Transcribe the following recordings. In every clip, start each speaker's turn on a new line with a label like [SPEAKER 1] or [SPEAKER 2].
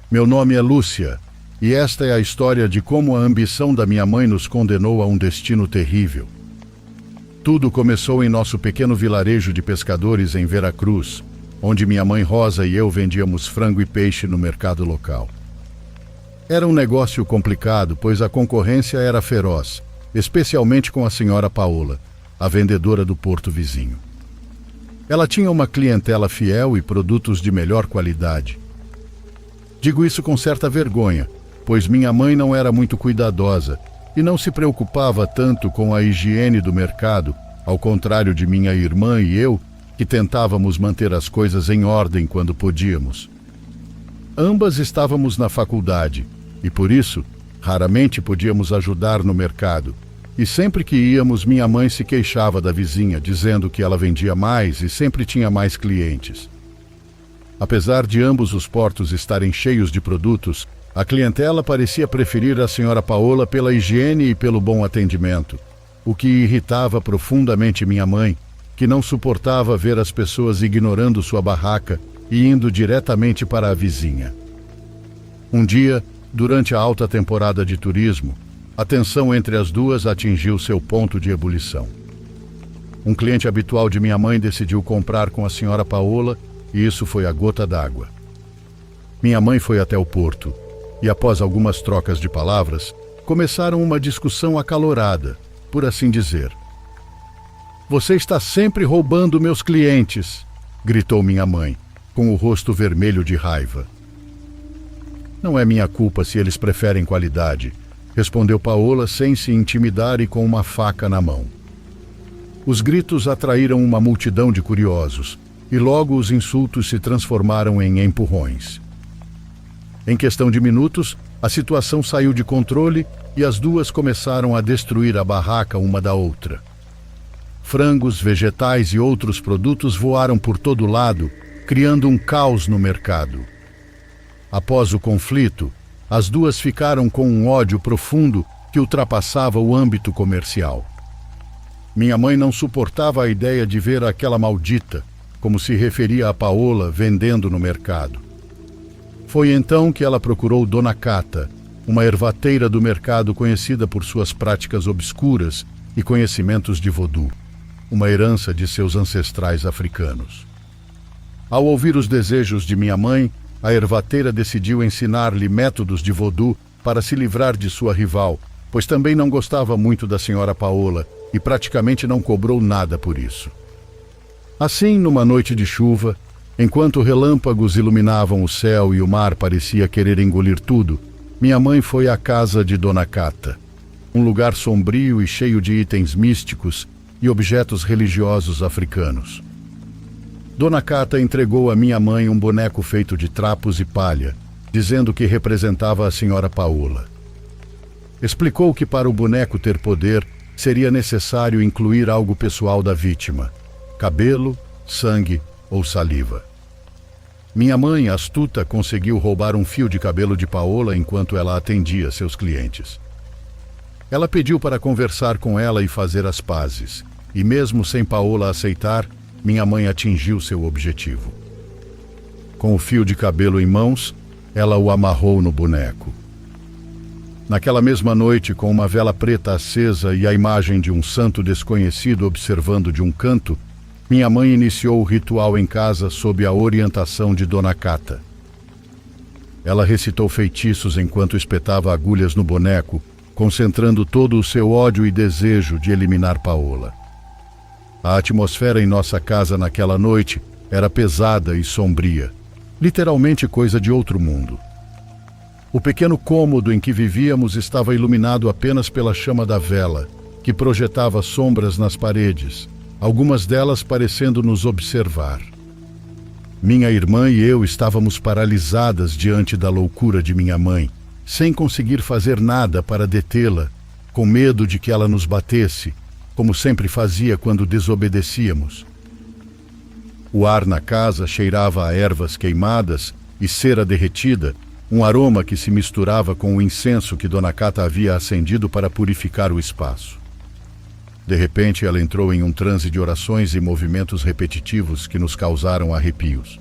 [SPEAKER 1] Meu nome é Lúcia, e esta é a história de como a ambição da minha mãe nos condenou a um destino terrível. Tudo começou em nosso pequeno vilarejo de pescadores em Veracruz, onde minha mãe Rosa e eu vendíamos frango e peixe no mercado local. Era um negócio complicado, pois a concorrência era feroz, especialmente com a senhora Paola, a vendedora do porto vizinho. Ela tinha uma clientela fiel e produtos de melhor qualidade. Digo isso com certa vergonha, pois minha mãe não era muito cuidadosa e não se preocupava tanto com a higiene do mercado, ao contrário de minha irmã e eu, que tentávamos manter as coisas em ordem quando podíamos. Ambas estávamos na faculdade e, por isso, raramente podíamos ajudar no mercado. E sempre que íamos, minha mãe se queixava da vizinha, dizendo que ela vendia mais e sempre tinha mais clientes. Apesar de ambos os portos estarem cheios de produtos, a clientela parecia preferir a senhora Paola pela higiene e pelo bom atendimento, o que irritava profundamente minha mãe, que não suportava ver as pessoas ignorando sua barraca e indo diretamente para a vizinha. Um dia, durante a alta temporada de turismo, a tensão entre as duas atingiu seu ponto de ebulição. Um cliente habitual de minha mãe decidiu comprar com a senhora Paola e isso foi a gota d'água. Minha mãe foi até o porto e, após algumas trocas de palavras, começaram uma discussão acalorada, por assim dizer. "Você está sempre roubando meus clientes", gritou minha mãe, com o rosto vermelho de raiva. "Não é minha culpa se eles preferem qualidade", respondeu Paola sem se intimidar e com uma faca na mão. Os gritos atraíram uma multidão de curiosos, e logo os insultos se transformaram em empurrões. Em questão de minutos, a situação saiu de controle e as duas começaram a destruir a barraca uma da outra. Frangos, vegetais e outros produtos voaram por todo lado, criando um caos no mercado. Após o conflito, as duas ficaram com um ódio profundo que ultrapassava o âmbito comercial. Minha mãe não suportava a ideia de ver aquela maldita, como se referia a Paola, vendendo no mercado. Foi então que ela procurou Dona Cata, uma ervateira do mercado conhecida por suas práticas obscuras e conhecimentos de vodú, uma herança de seus ancestrais africanos. Ao ouvir os desejos de minha mãe, a ervateira decidiu ensinar-lhe métodos de vodú para se livrar de sua rival, pois também não gostava muito da senhora Paola e praticamente não cobrou nada por isso. Assim, numa noite de chuva, enquanto relâmpagos iluminavam o céu e o mar parecia querer engolir tudo, minha mãe foi à casa de Dona Cata, um lugar sombrio e cheio de itens místicos e objetos religiosos africanos. Dona Cata entregou a minha mãe um boneco feito de trapos e palha, dizendo que representava a senhora Paola. Explicou que para o boneco ter poder, seria necessário incluir algo pessoal da vítima: cabelo, sangue ou saliva. Minha mãe, astuta, conseguiu roubar um fio de cabelo de Paola enquanto ela atendia seus clientes. Ela pediu para conversar com ela e fazer as pazes, e mesmo sem Paola aceitar, minha mãe atingiu seu objetivo. Com o fio de cabelo em mãos, ela o amarrou no boneco. Naquela mesma noite, com uma vela preta acesa e a imagem de um santo desconhecido observando de um canto, minha mãe iniciou o ritual em casa sob a orientação de Dona Cata. Ela recitou feitiços enquanto espetava agulhas no boneco, concentrando todo o seu ódio e desejo de eliminar Paola. A atmosfera em nossa casa naquela noite era pesada e sombria, literalmente coisa de outro mundo. O pequeno cômodo em que vivíamos estava iluminado apenas pela chama da vela, que projetava sombras nas paredes, algumas delas parecendo nos observar. Minha irmã e eu estávamos paralisadas diante da loucura de minha mãe, sem conseguir fazer nada para detê-la, com medo de que ela nos batesse, como sempre fazia quando desobedecíamos. O ar na casa cheirava a ervas queimadas e cera derretida, um aroma que se misturava com o incenso que Dona Cata havia acendido para purificar o espaço. De repente, ela entrou em um transe de orações e movimentos repetitivos que nos causaram arrepios.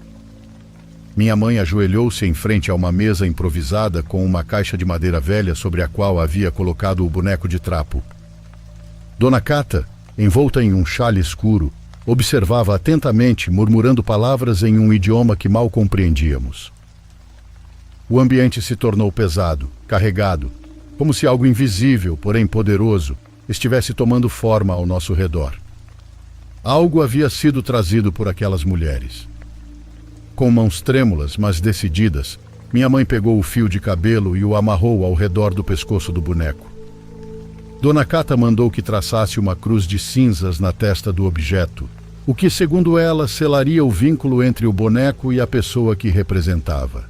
[SPEAKER 1] Minha mãe ajoelhou-se em frente a uma mesa improvisada com uma caixa de madeira velha sobre a qual havia colocado o boneco de trapo. Dona Cata, envolta em um xale escuro, observava atentamente, murmurando palavras em um idioma que mal compreendíamos. O ambiente se tornou pesado, carregado, como se algo invisível, porém poderoso, estivesse tomando forma ao nosso redor. Algo havia sido trazido por aquelas mulheres. Com mãos trêmulas, mas decididas, minha mãe pegou o fio de cabelo e o amarrou ao redor do pescoço do boneco. Dona Cata mandou que traçasse uma cruz de cinzas na testa do objeto, o que, segundo ela, selaria o vínculo entre o boneco e a pessoa que representava.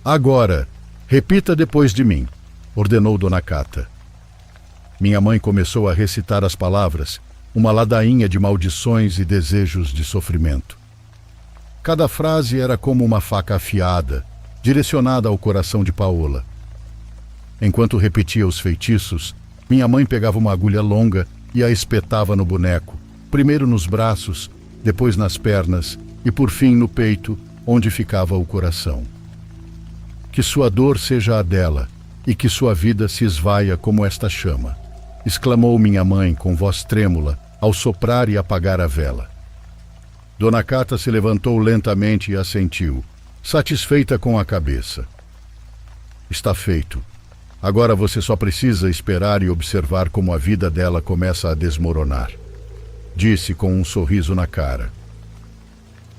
[SPEAKER 1] Agora, repita depois de mim, ordenou Dona Cata. Minha mãe começou a recitar as palavras, uma ladainha de maldições e desejos de sofrimento. Cada frase era como uma faca afiada, direcionada ao coração de Paola. Enquanto repetia os feitiços, minha mãe pegava uma agulha longa e a espetava no boneco, primeiro nos braços, depois nas pernas e por fim no peito, onde ficava o coração. Que sua dor seja a dela e que sua vida se esvaia como esta chama, exclamou minha mãe com voz trêmula ao soprar e apagar a vela. Dona Cata se levantou lentamente e assentiu, satisfeita com a cabeça. Está feito. Agora você só precisa esperar e observar como a vida dela começa a desmoronar, disse com um sorriso na cara.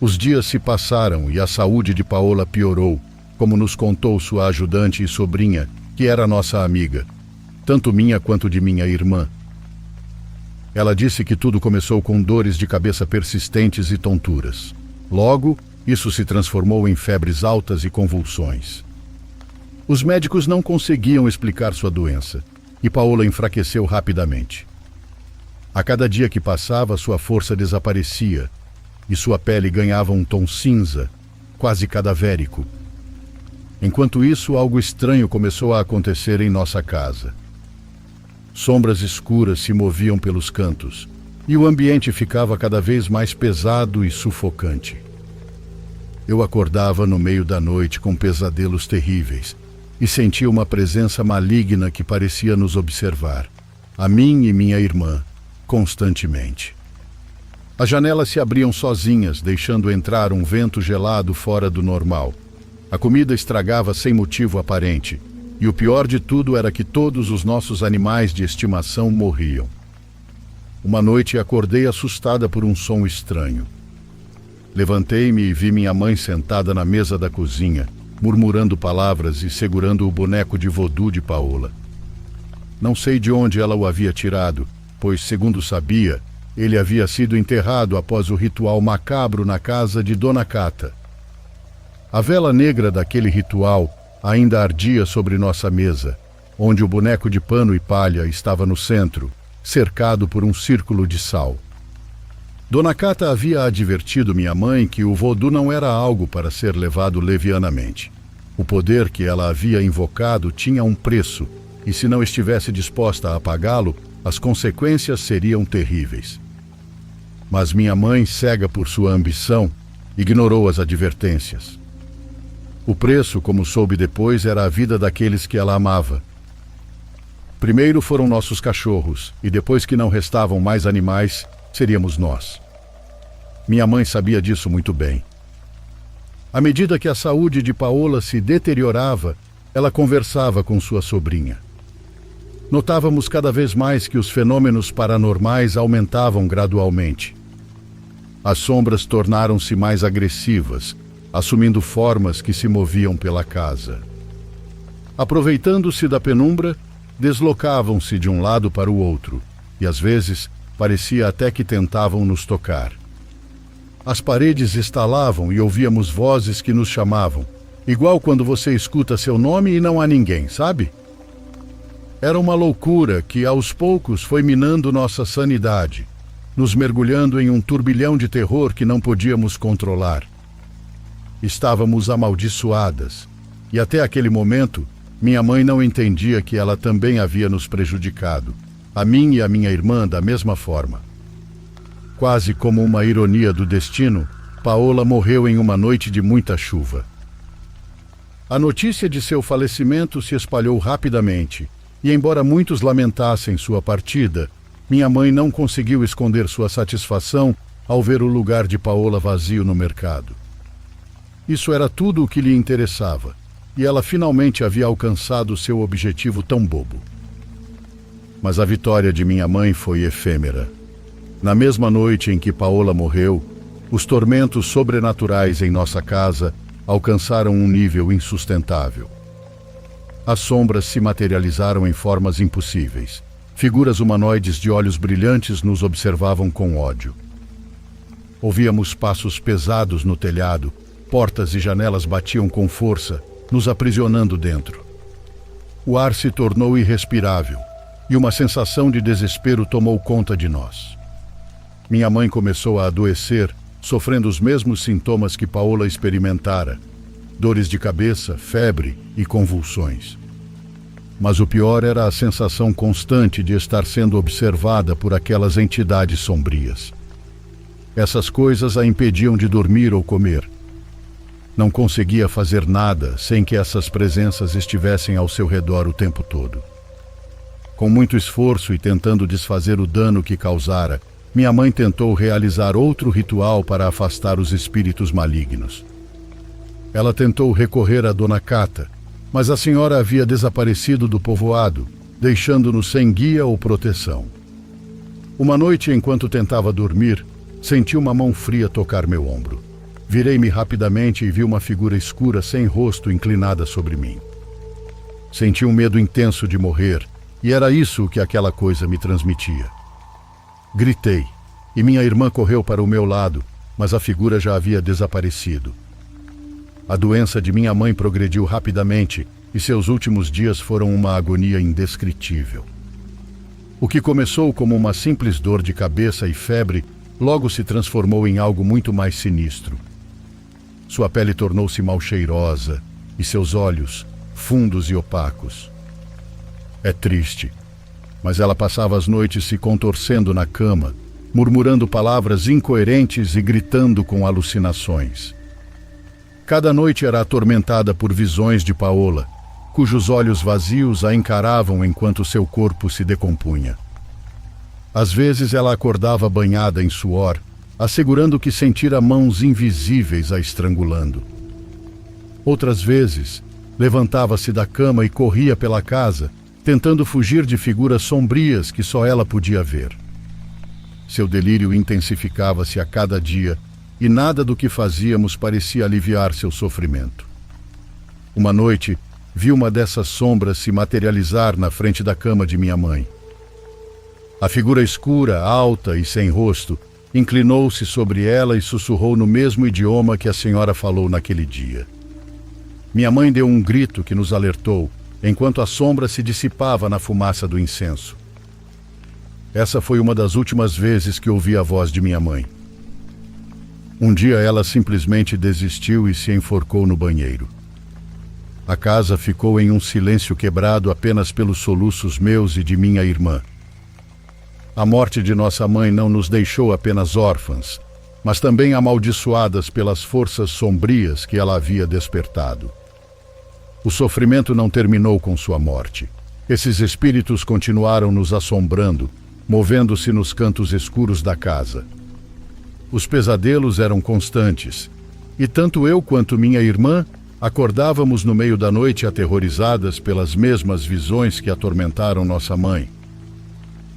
[SPEAKER 1] Os dias se passaram e a saúde de Paola piorou, como nos contou sua ajudante e sobrinha, que era nossa amiga, tanto minha quanto de minha irmã. Ela disse que tudo começou com dores de cabeça persistentes e tonturas. Logo, isso se transformou em febres altas e convulsões. Os médicos não conseguiam explicar sua doença, e Paola enfraqueceu rapidamente. A cada dia que passava, sua força desaparecia, e sua pele ganhava um tom cinza, quase cadavérico. Enquanto isso, algo estranho começou a acontecer em nossa casa. Sombras escuras se moviam pelos cantos, e o ambiente ficava cada vez mais pesado e sufocante. Eu acordava no meio da noite com pesadelos terríveis, e sentia uma presença maligna que parecia nos observar, a mim e minha irmã, constantemente. As janelas se abriam sozinhas, deixando entrar um vento gelado fora do normal. A comida estragava sem motivo aparente, e o pior de tudo era que todos os nossos animais de estimação morriam. Uma noite acordei assustada por um som estranho. Levantei-me e vi minha mãe sentada na mesa da cozinha, murmurando palavras e segurando o boneco de vodú de Paola. Não sei de onde ela o havia tirado, pois, segundo sabia, ele havia sido enterrado após o ritual macabro na casa de Dona Cata. A vela negra daquele ritual ainda ardia sobre nossa mesa, onde o boneco de pano e palha estava no centro, cercado por um círculo de sal. Dona Cata havia advertido minha mãe que o vodú não era algo para ser levado levianamente. O poder que ela havia invocado tinha um preço, e se não estivesse disposta a pagá-lo, as consequências seriam terríveis. Mas minha mãe, cega por sua ambição, ignorou as advertências. O preço, como soube depois, era a vida daqueles que ela amava. Primeiro foram nossos cachorros, e depois que não restavam mais animais, seríamos nós. Minha mãe sabia disso muito bem. À medida que a saúde de Paola se deteriorava, ela conversava com sua sobrinha. Notávamos cada vez mais que os fenômenos paranormais aumentavam gradualmente. As sombras tornaram-se mais agressivas, assumindo formas que se moviam pela casa. Aproveitando-se da penumbra, deslocavam-se de um lado para o outro, e às vezes parecia até que tentavam nos tocar. As paredes estalavam e ouvíamos vozes que nos chamavam, igual quando você escuta seu nome e não há ninguém, sabe? Era uma loucura que, aos poucos, foi minando nossa sanidade, nos mergulhando em um turbilhão de terror que não podíamos controlar. Estávamos amaldiçoadas, e até aquele momento, minha mãe não entendia que ela também havia nos prejudicado, a mim e a minha irmã da mesma forma. Quase como uma ironia do destino, Paola morreu em uma noite de muita chuva. A notícia de seu falecimento se espalhou rapidamente, e embora muitos lamentassem sua partida, minha mãe não conseguiu esconder sua satisfação ao ver o lugar de Paola vazio no mercado. Isso era tudo o que lhe interessava, e ela finalmente havia alcançado seu objetivo tão bobo. Mas a vitória de minha mãe foi efêmera. Na mesma noite em que Paola morreu, os tormentos sobrenaturais em nossa casa alcançaram um nível insustentável. As sombras se materializaram em formas impossíveis. Figuras humanoides de olhos brilhantes nos observavam com ódio. Ouvíamos passos pesados no telhado, portas e janelas batiam com força, nos aprisionando dentro. O ar se tornou irrespirável, e uma sensação de desespero tomou conta de nós. Minha mãe começou a adoecer, sofrendo os mesmos sintomas que Paola experimentara: dores de cabeça, febre e convulsões. Mas o pior era a sensação constante de estar sendo observada por aquelas entidades sombrias. Essas coisas a impediam de dormir ou comer. Não conseguia fazer nada sem que essas presenças estivessem ao seu redor o tempo todo. Com muito esforço e tentando desfazer o dano que causara, minha mãe tentou realizar outro ritual para afastar os espíritos malignos. Ela tentou recorrer a Dona Cata, mas a senhora havia desaparecido do povoado, deixando-nos sem guia ou proteção. Uma noite, enquanto tentava dormir, senti uma mão fria tocar meu ombro. Virei-me rapidamente e vi uma figura escura sem rosto inclinada sobre mim. Senti um medo intenso de morrer, e era isso que aquela coisa me transmitia. Gritei, e minha irmã correu para o meu lado, mas a figura já havia desaparecido. A doença de minha mãe progrediu rapidamente, e seus últimos dias foram uma agonia indescritível. O que começou como uma simples dor de cabeça e febre, logo se transformou em algo muito mais sinistro. Sua pele tornou-se mal cheirosa, e seus olhos, fundos e opacos. É triste, mas ela passava as noites se contorcendo na cama, murmurando palavras incoerentes e gritando com alucinações. Cada noite era atormentada por visões de Paola, cujos olhos vazios a encaravam enquanto seu corpo se decompunha. Às vezes ela acordava banhada em suor, assegurando que sentira mãos invisíveis a estrangulando. Outras vezes, levantava-se da cama e corria pela casa, tentando fugir de figuras sombrias que só ela podia ver. Seu delírio intensificava-se a cada dia, e nada do que fazíamos parecia aliviar seu sofrimento. Uma noite, vi uma dessas sombras se materializar na frente da cama de minha mãe. A figura escura, alta e sem rosto, inclinou-se sobre ela e sussurrou no mesmo idioma que a senhora falou naquele dia. Minha mãe deu um grito que nos alertou, enquanto a sombra se dissipava na fumaça do incenso. Essa foi uma das últimas vezes que ouvi a voz de minha mãe. Um dia ela simplesmente desistiu e se enforcou no banheiro. A casa ficou em um silêncio quebrado apenas pelos soluços meus e de minha irmã. A morte de nossa mãe não nos deixou apenas órfãs, mas também amaldiçoadas pelas forças sombrias que ela havia despertado. O sofrimento não terminou com sua morte. Esses espíritos continuaram nos assombrando, movendo-se nos cantos escuros da casa. Os pesadelos eram constantes, e tanto eu quanto minha irmã acordávamos no meio da noite aterrorizadas pelas mesmas visões que atormentaram nossa mãe.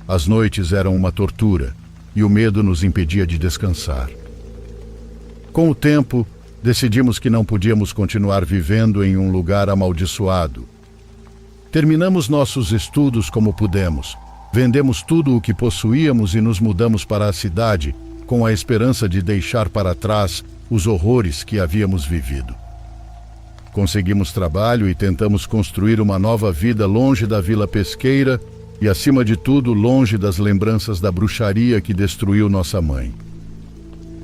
[SPEAKER 1] As noites eram uma tortura, e o medo nos impedia de descansar. Com o tempo, decidimos que não podíamos continuar vivendo em um lugar amaldiçoado. Terminamos nossos estudos como pudemos, vendemos tudo o que possuíamos e nos mudamos para a cidade, com a esperança de deixar para trás os horrores que havíamos vivido. Conseguimos trabalho e tentamos construir uma nova vida longe da vila pesqueira e, acima de tudo, longe das lembranças da bruxaria que destruiu nossa mãe.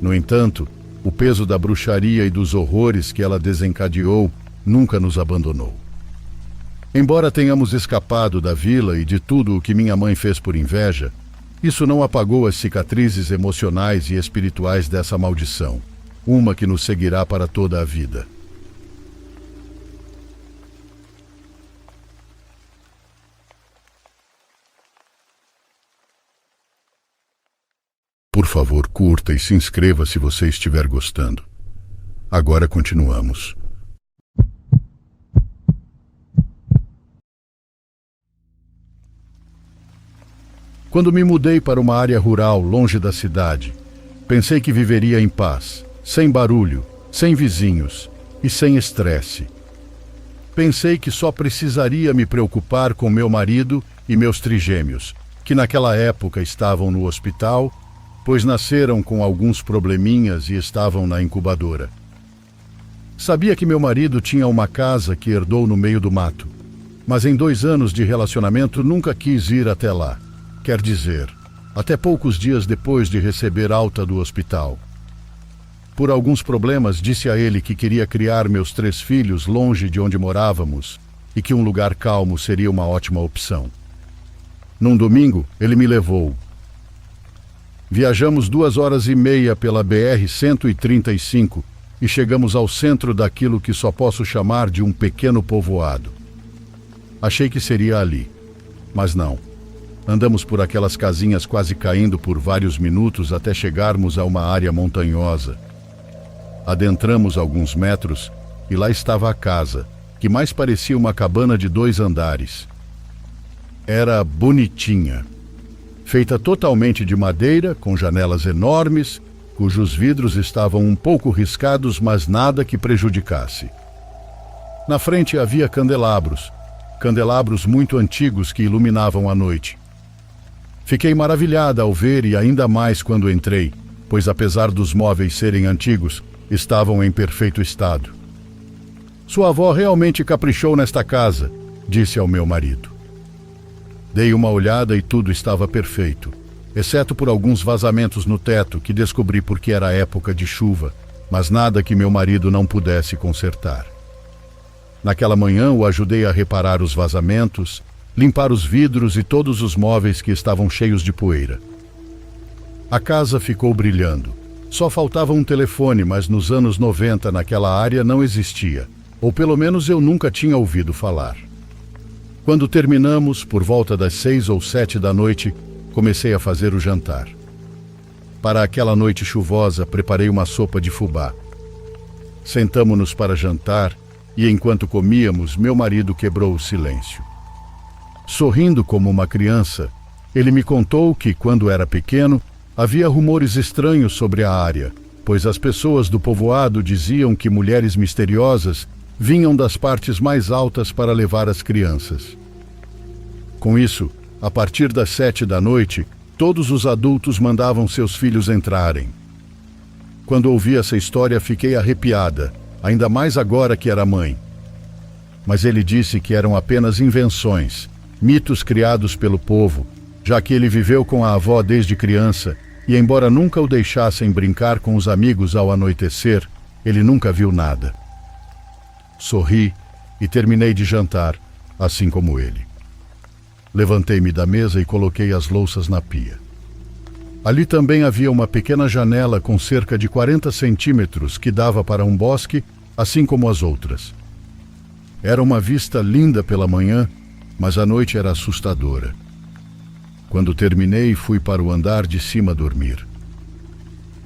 [SPEAKER 1] No entanto, o peso da bruxaria e dos horrores que ela desencadeou nunca nos abandonou. Embora tenhamos escapado da vila e de tudo o que minha mãe fez por inveja, isso não apagou as cicatrizes emocionais e espirituais dessa maldição. uma que nos seguirá para toda a vida. Por favor, curta e se inscreva se você estiver gostando. Agora continuamos. Quando me mudei para uma área rural longe da cidade, pensei que viveria em paz, sem barulho, sem vizinhos e sem estresse. Pensei que só precisaria me preocupar com meu marido e meus trigêmeos, que naquela época estavam no hospital, pois nasceram com alguns probleminhas e estavam na incubadora. Sabia que meu marido tinha uma casa que herdou no meio do mato, mas em 2 anos de relacionamento nunca quis ir até lá. Quer dizer, até poucos dias depois de receber alta do hospital. Por alguns problemas, disse a ele que queria criar meus 3 filhos longe de onde morávamos e que um lugar calmo seria uma ótima opção. Num domingo, ele me levou. Viajamos 2h30 pela BR-135 e chegamos ao centro daquilo que só posso chamar de um pequeno povoado. Achei que seria ali, mas não. Andamos por aquelas casinhas quase caindo por vários minutos até chegarmos a uma área montanhosa. Adentramos alguns metros e lá estava a casa, que mais parecia uma cabana de 2 andares. Era bonitinha. Feita totalmente de madeira, com janelas enormes, cujos vidros estavam um pouco riscados, mas nada que prejudicasse. Na frente havia candelabros muito antigos que iluminavam a noite. Fiquei maravilhada ao ver e ainda mais quando entrei, pois apesar dos móveis serem antigos, estavam em perfeito estado. Sua avó realmente caprichou nesta casa, disse ao meu marido. Dei uma olhada e tudo estava perfeito, exceto por alguns vazamentos no teto que descobri porque era época de chuva, mas nada que meu marido não pudesse consertar. Naquela manhã o ajudei a reparar os vazamentos, limpar os vidros e todos os móveis que estavam cheios de poeira. A casa ficou brilhando. Só faltava um telefone, mas nos anos 90 naquela área não existia, ou pelo menos eu nunca tinha ouvido falar. Quando terminamos, por volta das 6 ou 7 da noite, comecei a fazer o jantar. Para aquela noite chuvosa, preparei uma sopa de fubá. Sentamo-nos para jantar e, enquanto comíamos, meu marido quebrou o silêncio. Sorrindo como uma criança, ele me contou que, quando era pequeno, havia rumores estranhos sobre a área, pois as pessoas do povoado diziam que mulheres misteriosas vinham das partes mais altas para levar as crianças. Com isso, a partir das 7 da noite, todos os adultos mandavam seus filhos entrarem. Quando ouvi essa história, fiquei arrepiada, ainda mais agora que era mãe. Mas ele disse que eram apenas invenções, mitos criados pelo povo, já que ele viveu com a avó desde criança e, embora nunca o deixassem brincar com os amigos ao anoitecer, ele nunca viu nada. Sorri e terminei de jantar, assim como ele. Levantei-me da mesa e coloquei as louças na pia. Ali também havia uma pequena janela com cerca de 40 centímetros que dava para um bosque, assim como as outras. Era uma vista linda pela manhã, mas a noite era assustadora. Quando terminei, fui para o andar de cima dormir.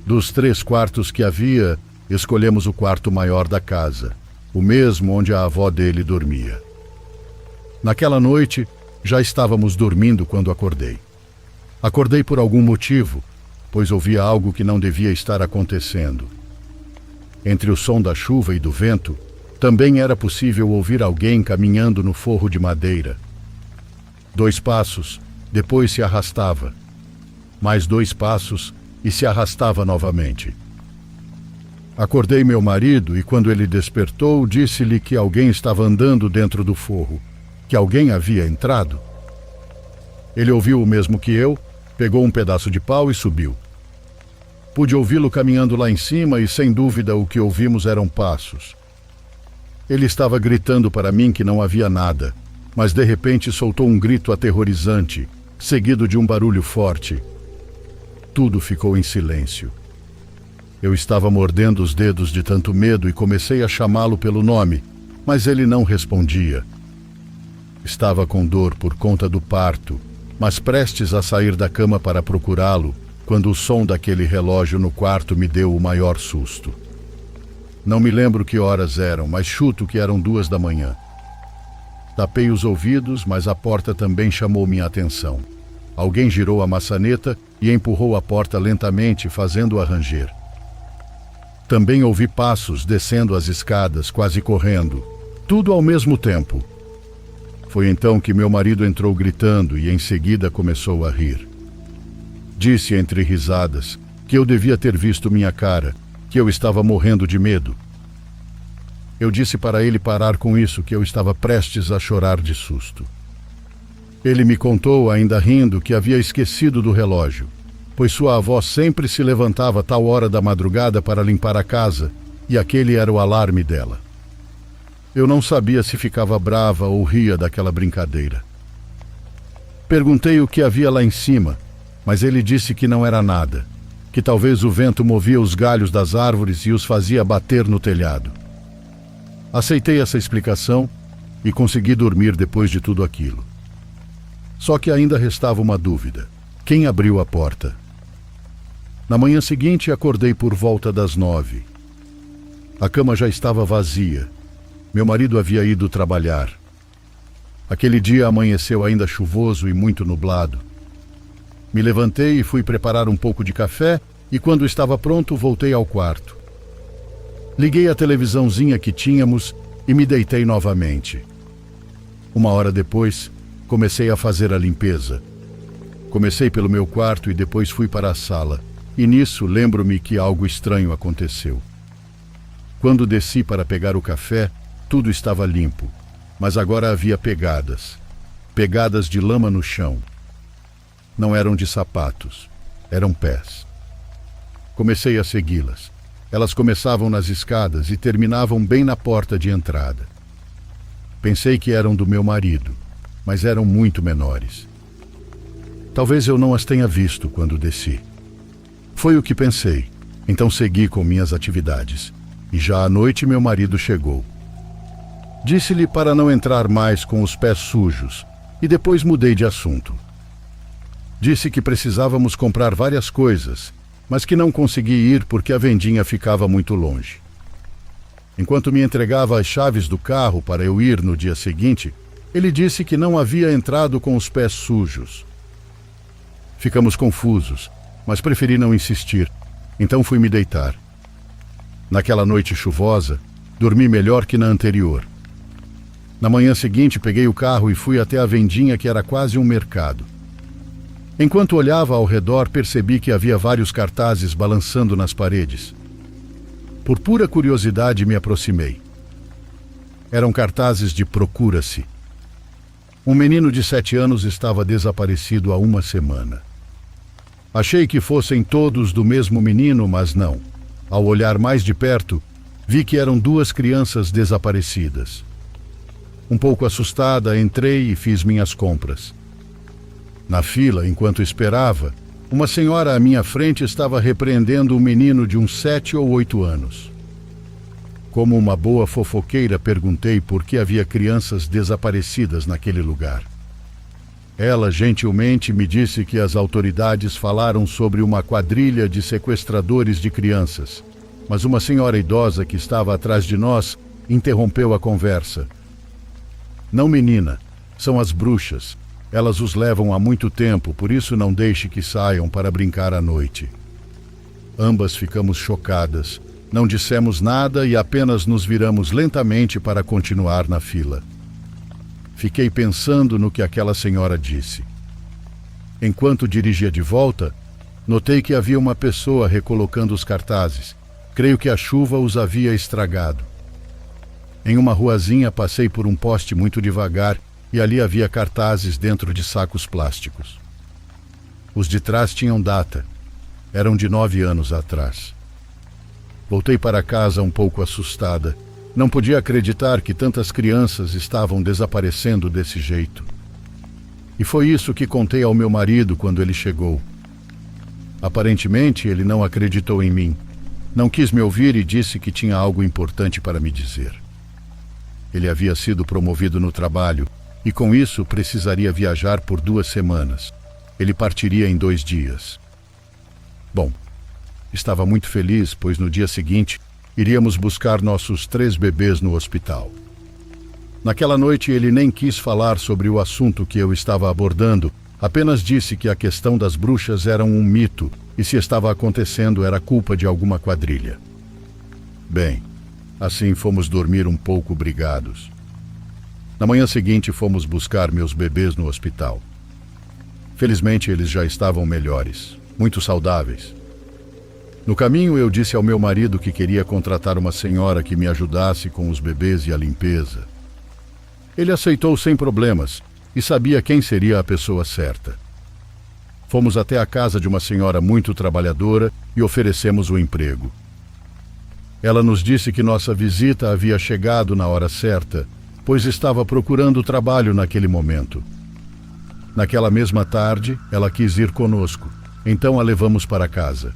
[SPEAKER 1] Dos 3 quartos que havia, escolhemos o quarto maior da casa, o mesmo onde a avó dele dormia. Naquela noite, já estávamos dormindo quando acordei. Acordei por algum motivo, pois ouvia algo que não devia estar acontecendo. Entre o som da chuva e do vento, também era possível ouvir alguém caminhando no forro de madeira. 2 passos, depois se arrastava. Mais 2 passos e se arrastava novamente. Acordei meu marido e, quando ele despertou, disse-lhe que alguém estava andando dentro do forro, que alguém havia entrado. Ele ouviu o mesmo que eu, pegou um pedaço de pau e subiu. Pude ouvi-lo caminhando lá em cima e, sem dúvida, o que ouvimos eram passos. Ele estava gritando para mim que não havia nada, mas de repente soltou um grito aterrorizante, seguido de um barulho forte. Tudo ficou em silêncio. Eu estava mordendo os dedos de tanto medo e comecei a chamá-lo pelo nome, mas ele não respondia. Estava com dor por conta do parto, mas prestes a sair da cama para procurá-lo, quando o som daquele relógio no quarto me deu o maior susto. Não me lembro que horas eram, mas chuto que eram 2 da manhã. Tapei os ouvidos, mas a porta também chamou minha atenção. Alguém girou a maçaneta e empurrou a porta lentamente, fazendo-a ranger. Também ouvi passos descendo as escadas, quase correndo, tudo ao mesmo tempo. Foi então que meu marido entrou gritando e em seguida começou a rir. Disse entre risadas que eu devia ter visto minha cara, que eu estava morrendo de medo. Eu disse para ele parar com isso, que eu estava prestes a chorar de susto. Ele me contou, ainda rindo, que havia esquecido do relógio, pois sua avó sempre se levantava a tal hora da madrugada para limpar a casa, e aquele era o alarme dela. Eu não sabia se ficava brava ou ria daquela brincadeira. Perguntei o que havia lá em cima, mas ele disse que não era nada, que talvez o vento movia os galhos das árvores e os fazia bater no telhado. Aceitei essa explicação e consegui dormir depois de tudo aquilo. Só que ainda restava uma dúvida. Quem abriu a porta? Na manhã seguinte, acordei por volta das 9. A cama já estava vazia. Meu marido havia ido trabalhar. Aquele dia amanheceu ainda chuvoso e muito nublado. Me levantei e fui preparar um pouco de café e, quando estava pronto, voltei ao quarto. Liguei a televisãozinha que tínhamos e me deitei novamente. 1 hora depois, comecei a fazer a limpeza. Comecei pelo meu quarto e depois fui para a sala. E nisso lembro-me que algo estranho aconteceu. Quando desci para pegar o café, tudo estava limpo, mas agora havia pegadas. Pegadas de lama no chão. Não eram de sapatos, eram pés. Comecei a segui-las. Elas começavam nas escadas e terminavam bem na porta de entrada. Pensei que eram do meu marido, mas eram muito menores. Talvez eu não as tenha visto quando desci. Foi o que pensei, então segui com minhas atividades. E já à noite meu marido chegou. Disse-lhe para não entrar mais com os pés sujos, e depois mudei de assunto. Disse que precisávamos comprar várias coisas, mas que não consegui ir porque a vendinha ficava muito longe. Enquanto me entregava as chaves do carro para eu ir no dia seguinte, ele disse que não havia entrado com os pés sujos. Ficamos confusos, mas preferi não insistir, então fui me deitar. Naquela noite chuvosa, dormi melhor que na anterior. Na manhã seguinte, peguei o carro e fui até a vendinha, que era quase um mercado. Enquanto olhava ao redor, percebi que havia vários cartazes balançando nas paredes. Por pura curiosidade, me aproximei. Eram cartazes de procura-se. Um menino de 7 anos estava desaparecido há 1 semana. Achei que fossem todos do mesmo menino, mas não. Ao olhar mais de perto, vi que eram 2 crianças desaparecidas. Um pouco assustada, entrei e fiz minhas compras. Na fila, enquanto esperava, uma senhora à minha frente estava repreendendo um menino de uns 7 ou 8 anos. Como uma boa fofoqueira, perguntei por que havia crianças desaparecidas naquele lugar. Ela gentilmente me disse que as autoridades falaram sobre uma quadrilha de sequestradores de crianças, mas uma senhora idosa que estava atrás de nós interrompeu a conversa. Não, menina, são as bruxas. Elas os levam há muito tempo, por isso não deixe que saiam para brincar à noite. Ambas ficamos chocadas. Não dissemos nada e apenas nos viramos lentamente para continuar na fila. Fiquei pensando no que aquela senhora disse. Enquanto dirigia de volta, notei que havia uma pessoa recolocando os cartazes. Creio que a chuva os havia estragado. Em uma ruazinha passei por um poste muito devagar e ali havia cartazes dentro de sacos plásticos. Os de trás tinham data. Eram de 9 anos atrás. Voltei para casa um pouco assustada. Não podia acreditar que tantas crianças estavam desaparecendo desse jeito. E foi isso que contei ao meu marido quando ele chegou. Aparentemente, ele não acreditou em mim. Não quis me ouvir e disse que tinha algo importante para me dizer. Ele havia sido promovido no trabalho e com isso precisaria viajar por 2 semanas. Ele partiria em 2 dias. Bom, estava muito feliz, pois no dia seguinte iríamos buscar nossos 3 bebês no hospital. Naquela noite ele nem quis falar sobre o assunto que eu estava abordando, apenas disse que a questão das bruxas era um mito e se estava acontecendo era culpa de alguma quadrilha. Bem, assim fomos dormir um pouco brigados. Na manhã seguinte fomos buscar meus bebês no hospital. Felizmente eles já estavam melhores, muito saudáveis. No caminho eu disse ao meu marido que queria contratar uma senhora que me ajudasse com os bebês e a limpeza. Ele aceitou sem problemas e sabia quem seria a pessoa certa. Fomos até a casa de uma senhora muito trabalhadora e oferecemos o emprego. Ela nos disse que nossa visita havia chegado na hora certa, pois estava procurando trabalho naquele momento. Naquela mesma tarde, ela quis ir conosco, então a levamos para casa.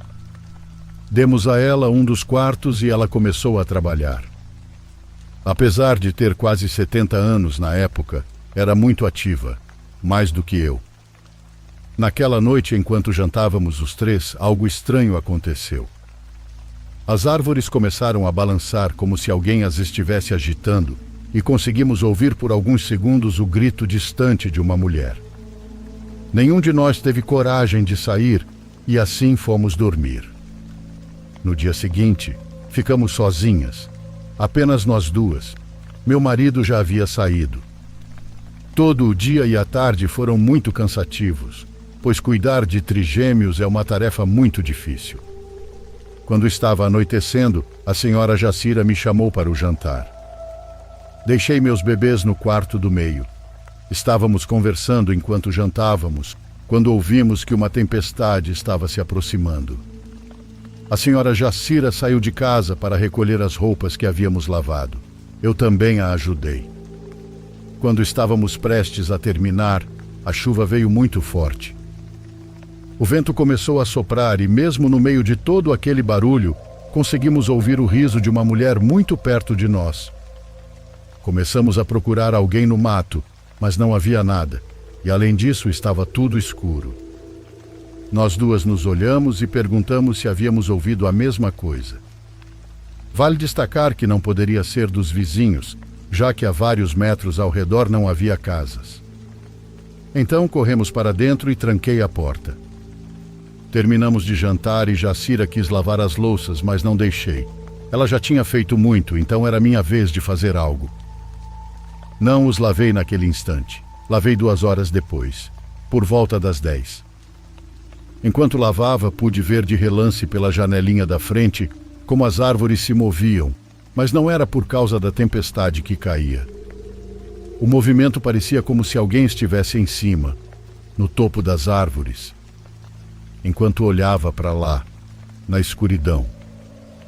[SPEAKER 1] Demos a ela um dos quartos e ela começou a trabalhar. Apesar de ter quase 70 anos na época, era muito ativa, mais do que eu. Naquela noite, enquanto jantávamos os 3, algo estranho aconteceu. As árvores começaram a balançar como se alguém as estivesse agitando e conseguimos ouvir por alguns segundos o grito distante de uma mulher. Nenhum de nós teve coragem de sair e assim fomos dormir. No dia seguinte, ficamos sozinhas, apenas nós 2. Meu marido já havia saído. Todo o dia e a tarde foram muito cansativos, pois cuidar de trigêmeos é uma tarefa muito difícil. Quando estava anoitecendo, a senhora Jacira me chamou para o jantar. Deixei meus bebês no quarto do meio. Estávamos conversando enquanto jantávamos, quando ouvimos que uma tempestade estava se aproximando. A senhora Jacira saiu de casa para recolher as roupas que havíamos lavado. Eu também a ajudei. Quando estávamos prestes a terminar, a chuva veio muito forte. O vento começou a soprar e, mesmo no meio de todo aquele barulho, conseguimos ouvir o riso de uma mulher muito perto de nós. Começamos a procurar alguém no mato, mas não havia nada, e além disso estava tudo escuro. Nós 2 nos olhamos e perguntamos se havíamos ouvido a mesma coisa. Vale destacar que não poderia ser dos vizinhos, já que a vários metros ao redor não havia casas. Então corremos para dentro e tranquei a porta. Terminamos de jantar e Jacira quis lavar as louças, mas não deixei. Ela já tinha feito muito, então era minha vez de fazer algo. Não os lavei naquele instante. Lavei 2 horas depois, por volta das 10. Enquanto lavava, pude ver de relance pela janelinha da frente como as árvores se moviam, mas não era por causa da tempestade que caía. O movimento parecia como se alguém estivesse em cima, no topo das árvores. Enquanto olhava para lá, na escuridão,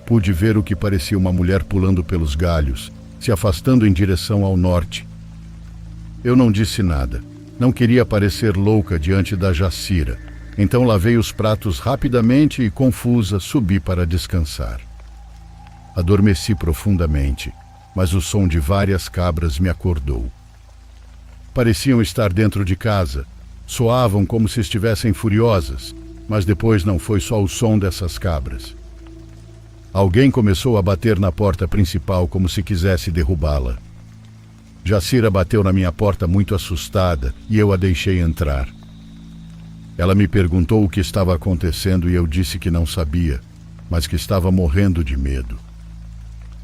[SPEAKER 1] pude ver o que parecia uma mulher pulando pelos galhos, se afastando em direção ao norte. Eu não disse nada. Não queria parecer louca diante da Jacira, então lavei os pratos rapidamente e, confusa, subi para descansar. Adormeci profundamente, mas o som de várias cabras me acordou. Pareciam estar dentro de casa, soavam como se estivessem furiosas, mas depois não foi só o som dessas cabras. Alguém começou a bater na porta principal como se quisesse derrubá-la. Jacira bateu na minha porta muito assustada e eu a deixei entrar. Ela me perguntou o que estava acontecendo e eu disse que não sabia, mas que estava morrendo de medo.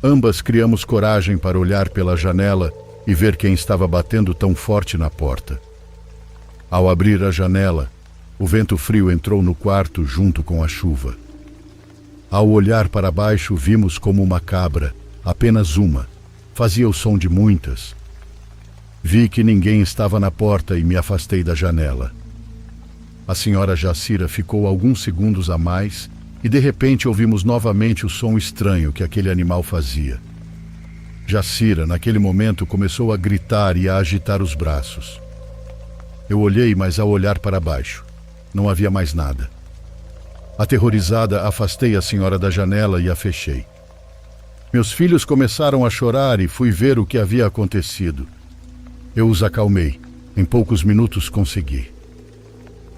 [SPEAKER 1] Ambas criamos coragem para olhar pela janela e ver quem estava batendo tão forte na porta. Ao abrir a janela, o vento frio entrou no quarto junto com a chuva. Ao olhar para baixo, vimos como uma cabra, apenas uma, fazia o som de muitas. Vi que ninguém estava na porta e me afastei da janela. A senhora Jacira ficou alguns segundos a mais e de repente ouvimos novamente o som estranho que aquele animal fazia. Jacira, naquele momento, começou a gritar e a agitar os braços. Eu olhei, mas ao olhar para baixo, não havia mais nada. Aterrorizada, afastei a senhora da janela e a fechei. Meus filhos começaram a chorar e fui ver o que havia acontecido. Eu os acalmei. Em poucos minutos consegui.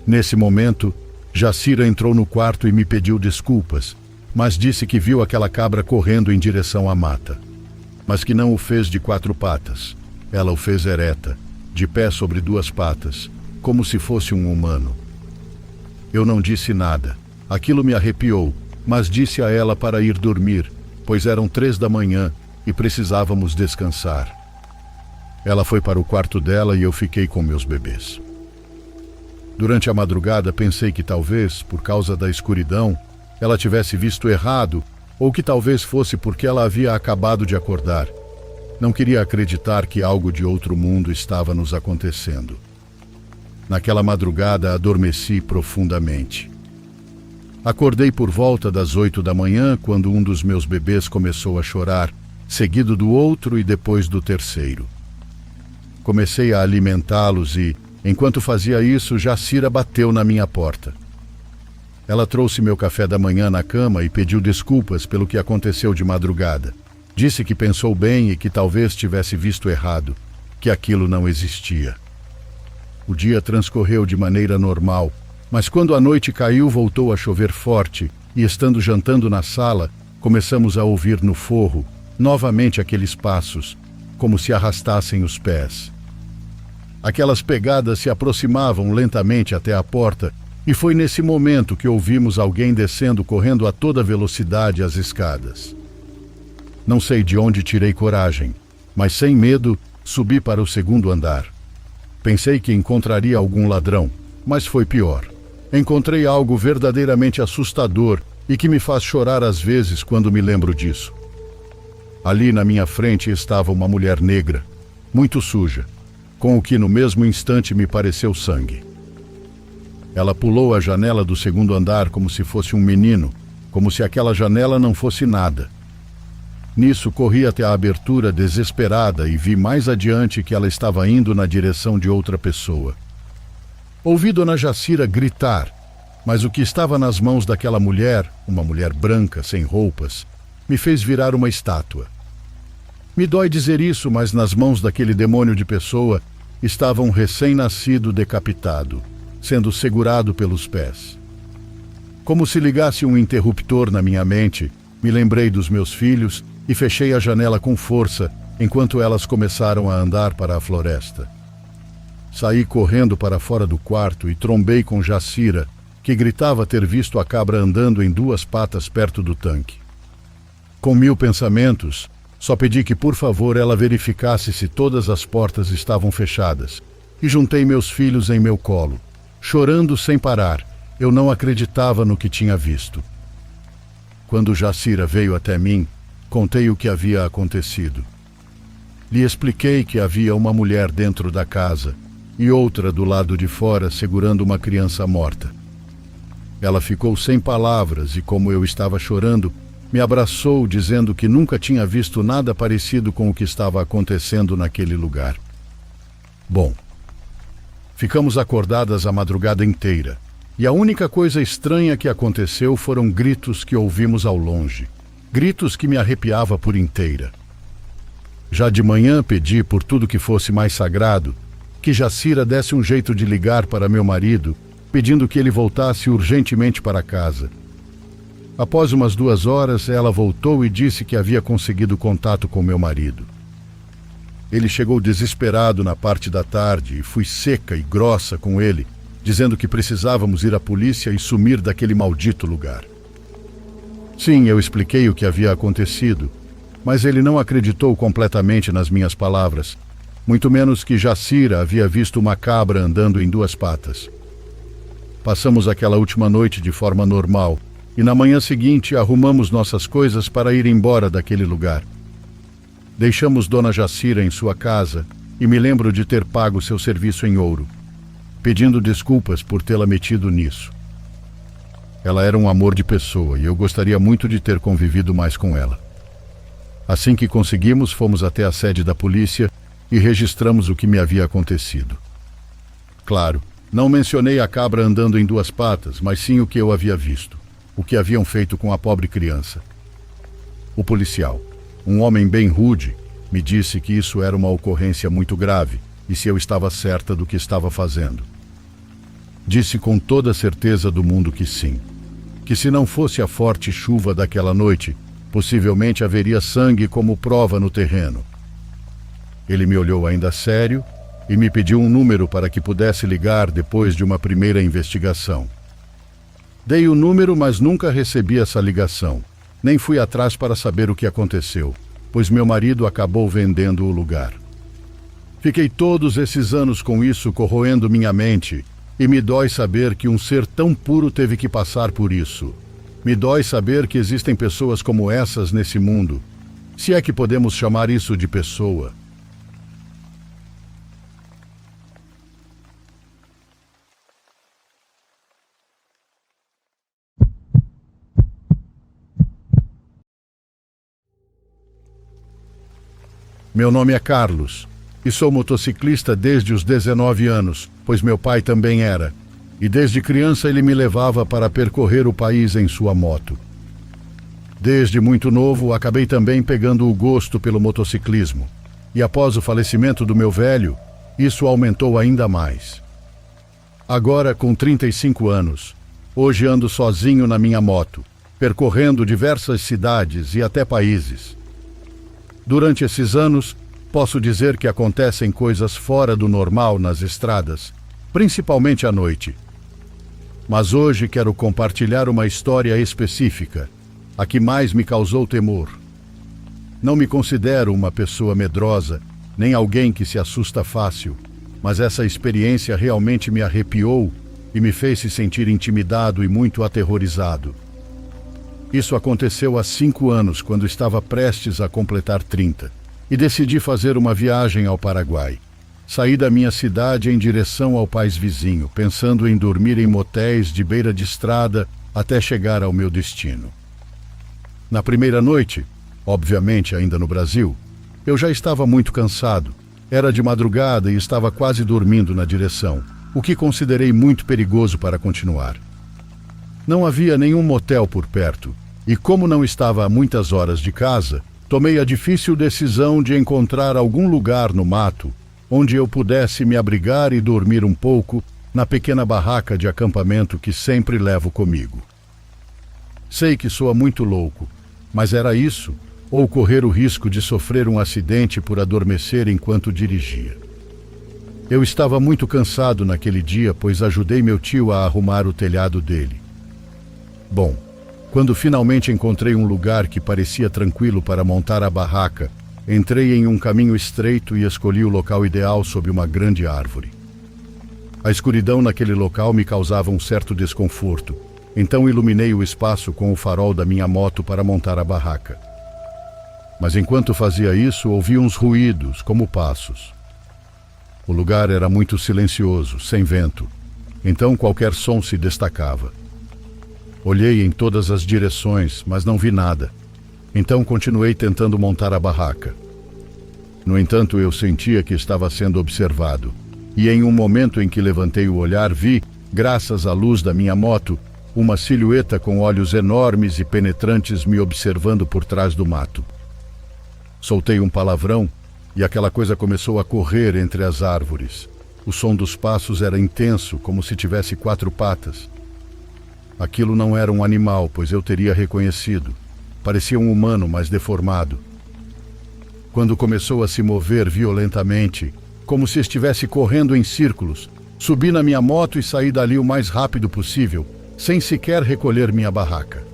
[SPEAKER 1] Nesse momento, Jacira entrou no quarto e me pediu desculpas, mas disse que viu aquela cabra correndo em direção à mata. Mas que não o fez de 4 patas. Ela o fez ereta, de pé sobre 2 patas, como se fosse um humano. Eu não disse nada. Aquilo me arrepiou, mas disse a ela para ir dormir, pois eram 3 da manhã e precisávamos descansar. Ela foi para o quarto dela e eu fiquei com meus bebês. Durante a madrugada pensei que talvez, por causa da escuridão, ela tivesse visto errado, ou que talvez fosse porque ela havia acabado de acordar. Não queria acreditar que algo de outro mundo estava nos acontecendo. Naquela madrugada adormeci profundamente. Acordei por volta das 8 da manhã, quando um dos meus bebês começou a chorar, seguido do outro e depois do terceiro. Comecei a alimentá-los e, enquanto fazia isso, Jacira bateu na minha porta. Ela trouxe meu café da manhã na cama e pediu desculpas pelo que aconteceu de madrugada. Disse que pensou bem e que talvez tivesse visto errado, que aquilo não existia. O dia transcorreu de maneira normal, mas quando a noite caiu voltou a chover forte e, estando jantando na sala, começamos a ouvir no forro, novamente aqueles passos, como se arrastassem os pés. Aquelas pegadas se aproximavam lentamente até a porta e foi nesse momento que ouvimos alguém descendo correndo a toda velocidade as escadas. Não sei de onde tirei coragem, mas sem medo subi para o 2º andar. Pensei que encontraria algum ladrão, mas foi pior. Encontrei algo verdadeiramente assustador e que me faz chorar às vezes quando me lembro disso. Ali na minha frente estava uma mulher negra, muito suja, com o que no mesmo instante me pareceu sangue. Ela pulou a janela do 2º andar como se fosse um menino, como se aquela janela não fosse nada. Nisso corri até a abertura desesperada e vi mais adiante que ela estava indo na direção de outra pessoa. Ouvi Dona Jacira gritar, mas o que estava nas mãos daquela mulher, uma mulher branca, sem roupas, me fez virar uma estátua. Me dói dizer isso, mas nas mãos daquele demônio de pessoa estava um recém-nascido decapitado, sendo segurado pelos pés. Como se ligasse um interruptor na minha mente, me lembrei dos meus filhos e fechei a janela com força enquanto elas começaram a andar para a floresta. Saí correndo para fora do quarto e trombei com Jacira, que gritava ter visto a cabra andando em 2 patas perto do tanque. Com 1000 pensamentos, só pedi que, por favor, ela verificasse se todas as portas estavam fechadas, e juntei meus filhos em meu colo. Chorando sem parar, eu não acreditava no que tinha visto. Quando Jacira veio até mim, contei o que havia acontecido. Lhe expliquei que havia uma mulher dentro da casa e outra do lado de fora segurando uma criança morta. Ela ficou sem palavras e, como eu estava chorando, me abraçou dizendo que nunca tinha visto nada parecido com o que estava acontecendo naquele lugar. Bom, ficamos acordadas a madrugada inteira, e a única coisa estranha que aconteceu foram gritos que ouvimos ao longe, gritos que me arrepiava por inteira. Já de manhã pedi, por tudo que fosse mais sagrado, que Jacira desse um jeito de ligar para meu marido, pedindo que ele voltasse urgentemente para casa. Após umas 2 horas, ela voltou e disse que havia conseguido contato com meu marido. Ele chegou desesperado na parte da tarde e fui seca e grossa com ele, dizendo que precisávamos ir à polícia e sumir daquele maldito lugar. Sim, eu expliquei o que havia acontecido, mas ele não acreditou completamente nas minhas palavras, muito menos que Jacira havia visto uma cabra andando em 2 patas. Passamos aquela última noite de forma normal, e na manhã seguinte arrumamos nossas coisas para ir embora daquele lugar. Deixamos Dona Jacira em sua casa e me lembro de ter pago seu serviço em ouro, pedindo desculpas por tê-la metido nisso. Ela era um amor de pessoa e eu gostaria muito de ter convivido mais com ela. Assim que conseguimos, fomos até a sede da polícia e registramos o que me havia acontecido. Claro, não mencionei a cabra andando em 2 patas, mas sim o que eu havia visto. o que haviam feito com a pobre criança. O policial, um homem bem rude, me disse que isso era uma ocorrência muito grave e se eu estava certa do que estava fazendo. Disse com toda a certeza do mundo que sim, que se não fosse a forte chuva daquela noite, possivelmente haveria sangue como prova no terreno. Ele me olhou ainda sério e me pediu um número para que pudesse ligar depois de uma primeira investigação. Dei o número, mas nunca recebi essa ligação. Nem fui atrás para saber o que aconteceu, pois meu marido acabou vendendo o lugar. Fiquei todos esses anos com isso corroendo minha mente, e me dói saber que um ser tão puro teve que passar por isso. Me dói saber que existem pessoas como essas nesse mundo, se é que podemos chamar isso de pessoa. Meu nome é Carlos e sou motociclista desde os 19 anos, pois meu pai também era. E desde criança ele me levava para percorrer o país em sua moto. Desde muito novo acabei também pegando o gosto pelo motociclismo. E após o falecimento do meu velho, isso aumentou ainda mais. Agora, com 35 anos, hoje ando sozinho na minha moto, percorrendo diversas cidades e até países. Durante esses anos, posso dizer que acontecem coisas fora do normal nas estradas, principalmente à noite. Mas hoje quero compartilhar uma história específica, a que mais me causou temor. Não me considero uma pessoa medrosa, nem alguém que se assusta fácil, mas essa experiência realmente me arrepiou e me fez se sentir intimidado e muito aterrorizado. Isso aconteceu há 5 anos, quando estava prestes a completar 30, e decidi fazer uma viagem ao Paraguai. Saí da minha cidade em direção ao país vizinho, pensando em dormir em motéis de beira de estrada até chegar ao meu destino. Na primeira noite, obviamente ainda no Brasil, eu já estava muito cansado. Era de madrugada e estava quase dormindo na direção, o que considerei muito perigoso para continuar. Não havia nenhum motel por perto, e como não estava a muitas horas de casa, tomei a difícil decisão de encontrar algum lugar no mato onde eu pudesse me abrigar e dormir um pouco na pequena barraca de acampamento que sempre levo comigo. Sei que soa muito louco, mas era isso, ou correr o risco de sofrer um acidente por adormecer enquanto dirigia. Eu estava muito cansado naquele dia, pois ajudei meu tio a arrumar o telhado dele. Bom, quando finalmente encontrei um lugar que parecia tranquilo para montar a barraca, entrei em um caminho estreito e escolhi o local ideal sob uma grande árvore. A escuridão naquele local me causava um certo desconforto, então iluminei o espaço com o farol da minha moto para montar a barraca. Mas enquanto fazia isso, ouvi uns ruídos, como passos. O lugar era muito silencioso, sem vento, então qualquer som se destacava. Olhei em todas as direções, mas não vi nada. Então continuei tentando montar a barraca. No entanto, eu sentia que estava sendo observado. E em um momento em que levantei o olhar, vi, graças à luz da minha moto, uma silhueta com olhos enormes e penetrantes me observando por trás do mato. Soltei um palavrão e aquela coisa começou a correr entre as árvores. O som dos passos era intenso, como se tivesse 4 patas. Aquilo não era um animal, pois eu teria reconhecido. Parecia um humano, mas deformado. Quando começou a se mover violentamente, como se estivesse correndo em círculos, subi na minha moto e saí dali o mais rápido possível, sem sequer recolher minha barraca.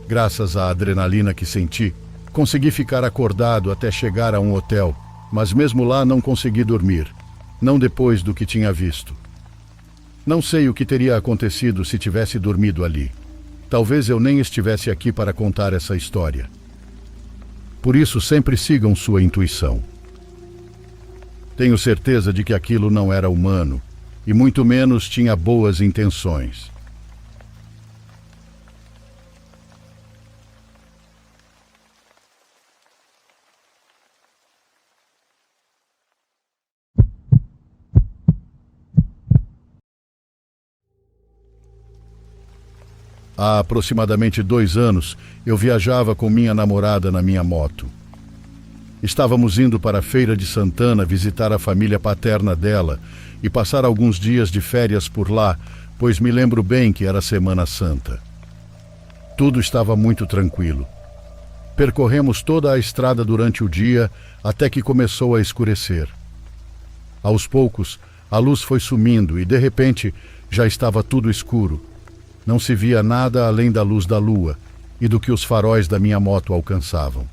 [SPEAKER 1] Graças à adrenalina que senti, consegui ficar acordado até chegar a um hotel, mas mesmo lá não consegui dormir, não depois do que tinha visto. Não sei o que teria acontecido se tivesse dormido ali. Talvez eu nem estivesse aqui para contar essa história. Por isso, sempre sigam sua intuição. Tenho certeza de que aquilo não era humano, e muito menos tinha boas intenções. Há aproximadamente 2 anos, eu viajava com minha namorada na minha moto. Estávamos indo para a Feira de Santana visitar a família paterna dela e passar alguns dias de férias por lá, pois me lembro bem que era Semana Santa. Tudo estava muito tranquilo. Percorremos toda a estrada durante o dia até que começou a escurecer. Aos poucos, a luz foi sumindo e, de repente, já estava tudo escuro. Não se via nada além da luz da lua e do que os faróis da minha moto alcançavam.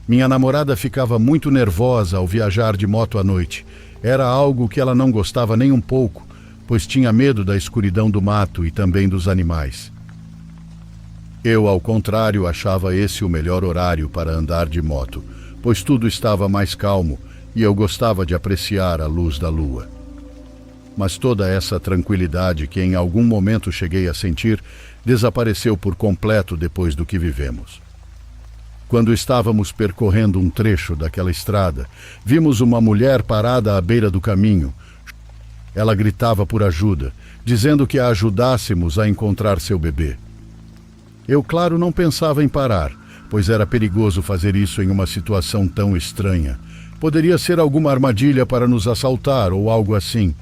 [SPEAKER 1] Minha namorada ficava muito nervosa ao viajar de moto à noite. Era algo que ela não gostava nem um pouco, pois tinha medo da escuridão do mato e também dos animais. Eu, ao contrário, achava esse o melhor horário para andar de moto, pois tudo estava mais calmo e eu gostava de apreciar a luz da lua. Mas toda essa tranquilidade que em algum momento cheguei a sentir desapareceu por completo depois do que vivemos. Quando estávamos percorrendo um trecho daquela estrada, vimos uma mulher parada à beira do caminho. Ela gritava por ajuda, dizendo que a ajudássemos a encontrar seu bebê. Eu, claro, não pensava em parar, pois era perigoso fazer isso em uma situação tão estranha. Poderia ser alguma armadilha para nos assaltar ou algo assim.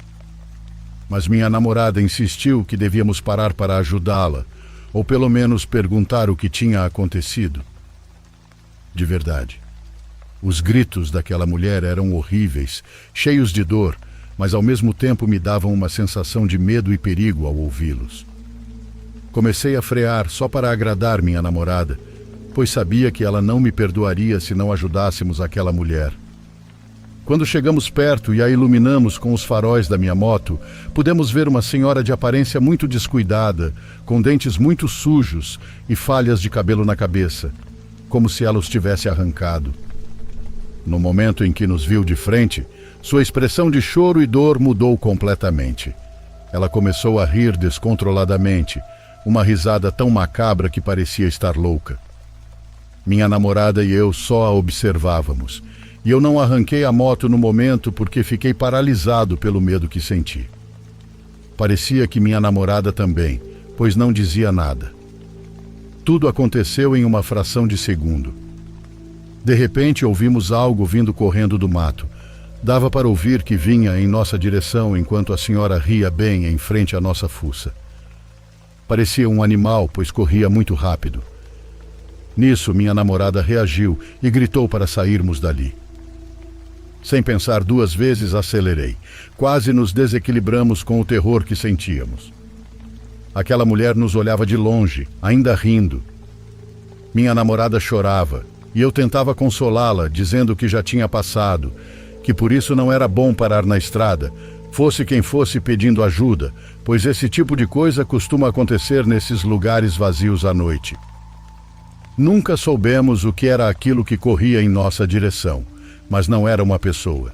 [SPEAKER 1] Mas minha namorada insistiu que devíamos parar para ajudá-la, ou pelo menos perguntar o que tinha acontecido. De verdade, os gritos daquela mulher eram horríveis, cheios de dor, mas ao mesmo tempo me davam uma sensação de medo e perigo ao ouvi-los. Comecei a frear só para agradar minha namorada, pois sabia que ela não me perdoaria se não ajudássemos aquela mulher. Quando chegamos perto e a iluminamos com os faróis da minha moto, pudemos ver uma senhora de aparência muito descuidada, com dentes muito sujos e falhas de cabelo na cabeça, como se ela os tivesse arrancado. No momento em que nos viu de frente, sua expressão de choro e dor mudou completamente. Ela começou a rir descontroladamente, uma risada tão macabra que parecia estar louca. Minha namorada e eu só a observávamos, e eu não arranquei a moto no momento porque fiquei paralisado pelo medo que senti. Parecia que minha namorada também, pois não dizia nada. Tudo aconteceu em uma fração de segundo. De repente ouvimos algo vindo correndo do mato. Dava para ouvir que vinha em nossa direção enquanto a senhora ria bem em frente à nossa fuça. Parecia um animal, pois corria muito rápido. Nisso, minha namorada reagiu e gritou para sairmos dali. Sem pensar 2 vezes, acelerei. Quase nos desequilibramos com o terror que sentíamos. Aquela mulher nos olhava de longe, ainda rindo. Minha namorada chorava, e eu tentava consolá-la, dizendo que já tinha passado, que por isso não era bom parar na estrada, fosse quem fosse pedindo ajuda, pois esse tipo de coisa costuma acontecer nesses lugares vazios à noite. Nunca soubemos o que era aquilo que corria em nossa direção, mas não era uma pessoa.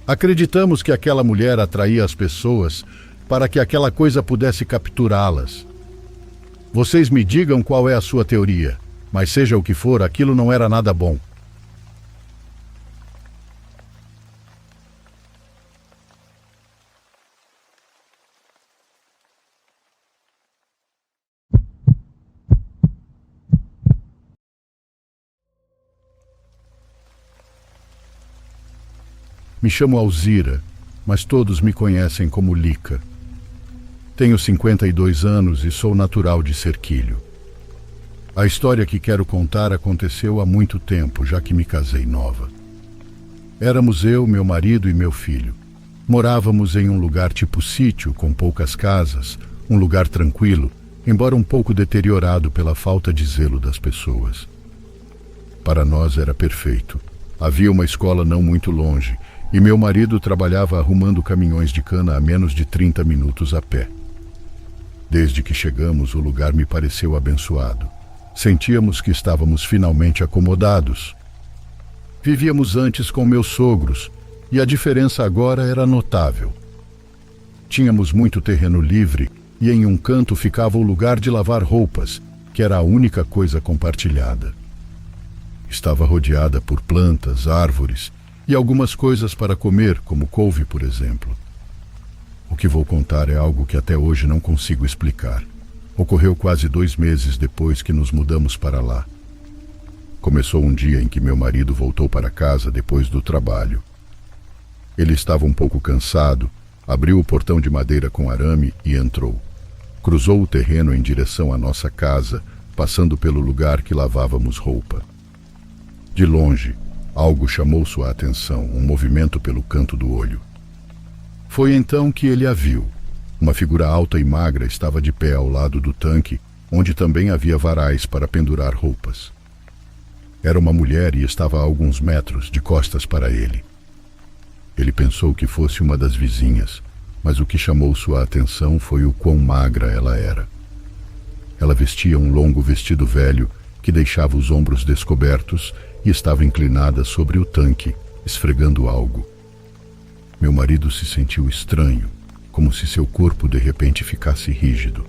[SPEAKER 1] Acreditamos que aquela mulher atraía as pessoas para que aquela coisa pudesse capturá-las. Vocês me digam qual é a sua teoria, mas seja o que for, aquilo não era nada bom. Me chamo Alzira, mas todos me conhecem como Lica. Tenho 52 anos e sou natural de Serquilho. A história que quero contar aconteceu há muito tempo, já que me casei nova. Éramos eu, meu marido e meu filho. Morávamos em um lugar tipo sítio, com poucas casas, um lugar tranquilo, embora um pouco deteriorado pela falta de zelo das pessoas. Para nós era perfeito. Havia uma escola não muito longe, e meu marido trabalhava arrumando caminhões de cana a menos de 30 minutos a pé. Desde que chegamos, o lugar me pareceu abençoado. Sentíamos que estávamos finalmente acomodados. Vivíamos antes com meus sogros, e a diferença agora era notável. Tínhamos muito terreno livre, e em um canto ficava o lugar de lavar roupas, que era a única coisa compartilhada. Estava rodeada por plantas, árvores, e algumas coisas para comer, como couve, por exemplo. O que vou contar é algo que até hoje não consigo explicar. Ocorreu quase 2 meses depois que nos mudamos para lá. Começou um dia em que meu marido voltou para casa depois do trabalho. Ele estava um pouco cansado, abriu o portão de madeira com arame e entrou. Cruzou o terreno em direção à nossa casa, passando pelo lugar que lavávamos roupa. De longe, algo chamou sua atenção, um movimento pelo canto do olho. Foi então que ele a viu. Uma figura alta e magra estava de pé ao lado do tanque, onde também havia varais para pendurar roupas. Era uma mulher e estava a alguns metros, de costas para ele. Ele pensou que fosse uma das vizinhas, mas o que chamou sua atenção foi o quão magra ela era. Ela vestia um longo vestido velho que deixava os ombros descobertos e estava inclinada sobre o tanque, esfregando algo. Meu marido se sentiu estranho, como se seu corpo de repente ficasse rígido.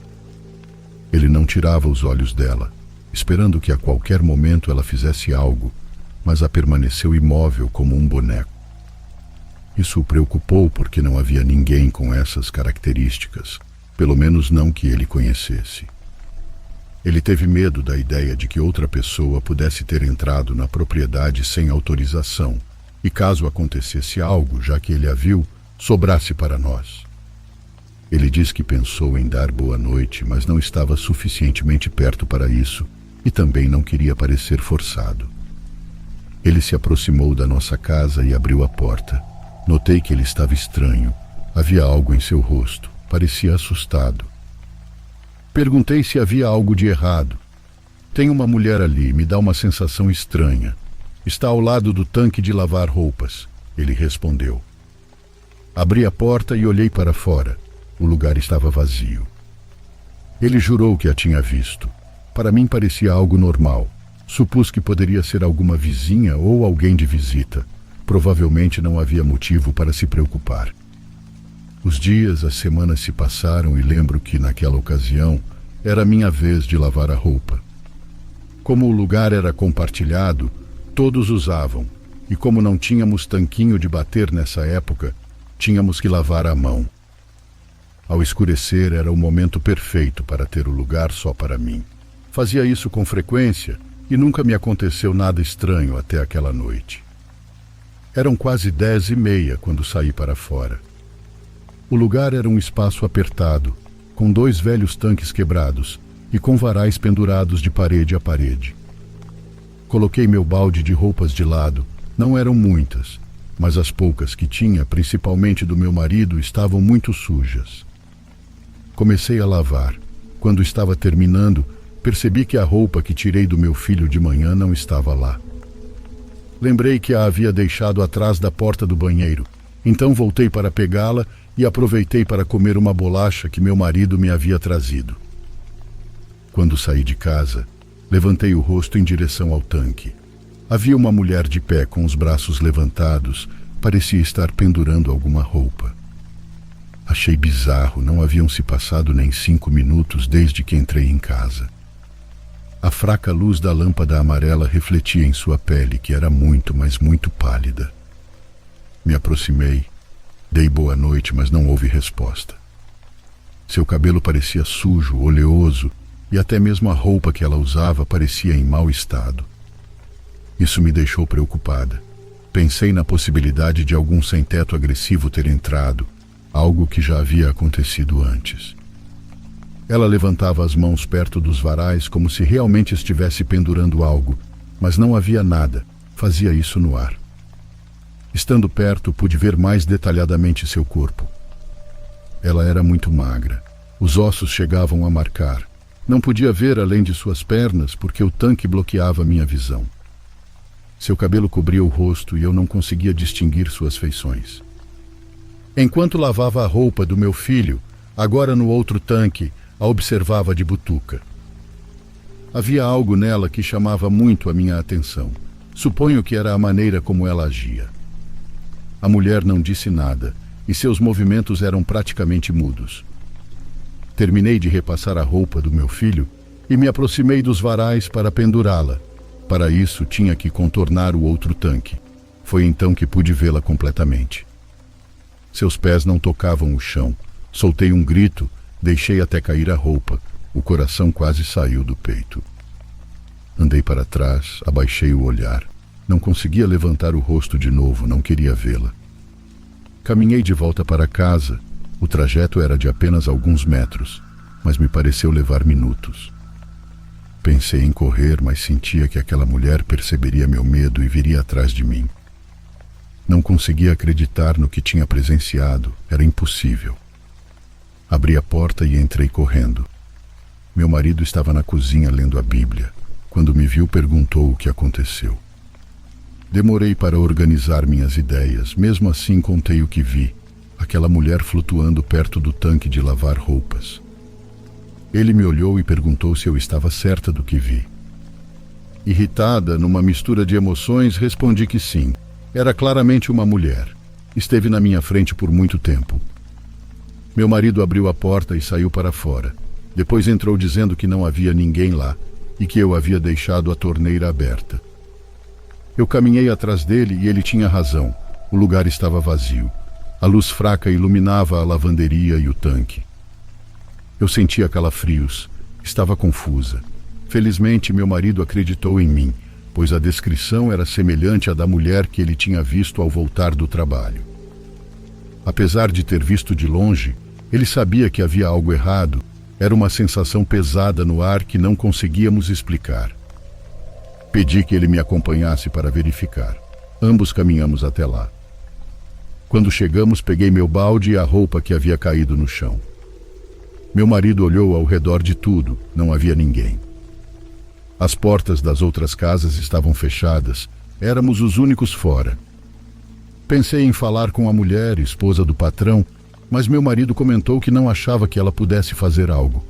[SPEAKER 1] Ele não tirava os olhos dela, esperando que a qualquer momento ela fizesse algo, mas a permaneceu imóvel como um boneco. Isso o preocupou porque não havia ninguém com essas características, pelo menos não que ele conhecesse. Ele teve medo da ideia de que outra pessoa pudesse ter entrado na propriedade sem autorização, e caso acontecesse algo, já que ele a viu, sobrasse para nós. Ele diz que pensou em dar boa noite, mas não estava suficientemente perto para isso e também não queria parecer forçado. Ele se aproximou da nossa casa e abriu a porta. Notei que ele estava estranho. Havia algo em seu rosto. Parecia assustado. Perguntei se havia algo de errado. Tem uma mulher ali, me dá uma sensação estranha. Está ao lado do tanque de lavar roupas, ele respondeu. Abri a porta e olhei para fora. O lugar estava vazio. Ele jurou que a tinha visto. Para mim parecia algo normal. Supus que poderia ser alguma vizinha ou alguém de visita. Provavelmente não havia motivo para se preocupar. Os dias, as semanas se passaram e lembro que, naquela ocasião, era minha vez de lavar a roupa. Como o lugar era compartilhado, todos usavam, e como não tínhamos tanquinho de bater nessa época, tínhamos que lavar à mão. Ao escurecer era o momento perfeito para ter o lugar só para mim. Fazia isso com frequência e nunca me aconteceu nada estranho até aquela noite. Eram quase 10h30 quando saí para fora. O lugar era um espaço apertado, com 2 velhos tanques quebrados e com varais pendurados de parede a parede. Coloquei meu balde de roupas de lado. Não eram muitas, mas as poucas que tinha, principalmente do meu marido, estavam muito sujas. Comecei a lavar. Quando estava terminando, percebi que a roupa que tirei do meu filho de manhã não estava lá. Lembrei que a havia deixado atrás da porta do banheiro, então voltei para pegá-la e aproveitei para comer uma bolacha que meu marido me havia trazido. Quando saí de casa, levantei o rosto em direção ao tanque. Havia uma mulher de pé com os braços levantados, parecia estar pendurando alguma roupa. Achei bizarro, não haviam se passado nem 5 minutos desde que entrei em casa. A fraca luz da lâmpada amarela refletia em sua pele, que era muito, mas muito pálida. Me aproximei, dei boa noite, mas não houve resposta. Seu cabelo parecia sujo, oleoso, e até mesmo a roupa que ela usava parecia em mau estado. Isso me deixou preocupada. Pensei na possibilidade de algum sem-teto agressivo ter entrado, algo que já havia acontecido antes. Ela levantava as mãos perto dos varais como se realmente estivesse pendurando algo, mas não havia nada, fazia isso no ar. Estando perto, pude ver mais detalhadamente seu corpo. Ela era muito magra, os ossos chegavam a marcar. Não podia ver além de suas pernas porque o tanque bloqueava minha visão. Seu cabelo cobria o rosto e eu não conseguia distinguir suas feições. Enquanto lavava a roupa do meu filho, agora no outro tanque, a observava de butuca. Havia algo nela que chamava muito a minha atenção. Suponho que era a maneira como ela agia. A mulher não disse nada e seus movimentos eram praticamente mudos. Terminei de repassar a roupa do meu filho e me aproximei dos varais para pendurá-la. Para isso, tinha que contornar o outro tanque. Foi então que pude vê-la completamente. Seus pés não tocavam o chão. Soltei um grito, deixei até cair a roupa, O coração quase saiu do peito. Andei para trás, abaixei o olhar. Não conseguia levantar o rosto de novo, não queria vê-la. Caminhei de volta para casa. O trajeto era de apenas alguns metros, mas me pareceu levar minutos. Pensei em correr, mas sentia que aquela mulher perceberia meu medo e viria atrás de mim. Não conseguia acreditar no que tinha presenciado, era impossível. Abri a porta e entrei correndo. Meu marido estava na cozinha lendo a Bíblia. Quando me viu, perguntou o que aconteceu. Demorei para organizar minhas ideias, mesmo assim contei o que vi, aquela mulher flutuando perto do tanque de lavar roupas. Ele me olhou e perguntou se eu estava certa do que vi. Irritada, numa mistura de emoções, respondi que sim. Era claramente uma mulher. Esteve na minha frente por muito tempo. Meu marido abriu a porta e saiu para fora. Depois entrou dizendo que não havia ninguém lá e que eu havia deixado a torneira aberta. Eu caminhei atrás dele e ele tinha razão. O lugar estava vazio. A luz fraca iluminava a lavanderia e o tanque. Eu sentia calafrios. Estava confusa. Felizmente, meu marido acreditou em mim, pois a descrição era semelhante à da mulher que ele tinha visto ao voltar do trabalho. Apesar de ter visto de longe, ele sabia que havia algo errado. Era uma sensação pesada no ar que não conseguíamos explicar. Pedi que ele me acompanhasse para verificar. Ambos caminhamos até lá. Quando chegamos, peguei meu balde e a roupa que havia caído no chão. Meu marido olhou ao redor de tudo, não havia ninguém. As portas das outras casas estavam fechadas, éramos os únicos fora. Pensei em falar com a mulher, esposa do patrão, mas meu marido comentou que não achava que ela pudesse fazer algo.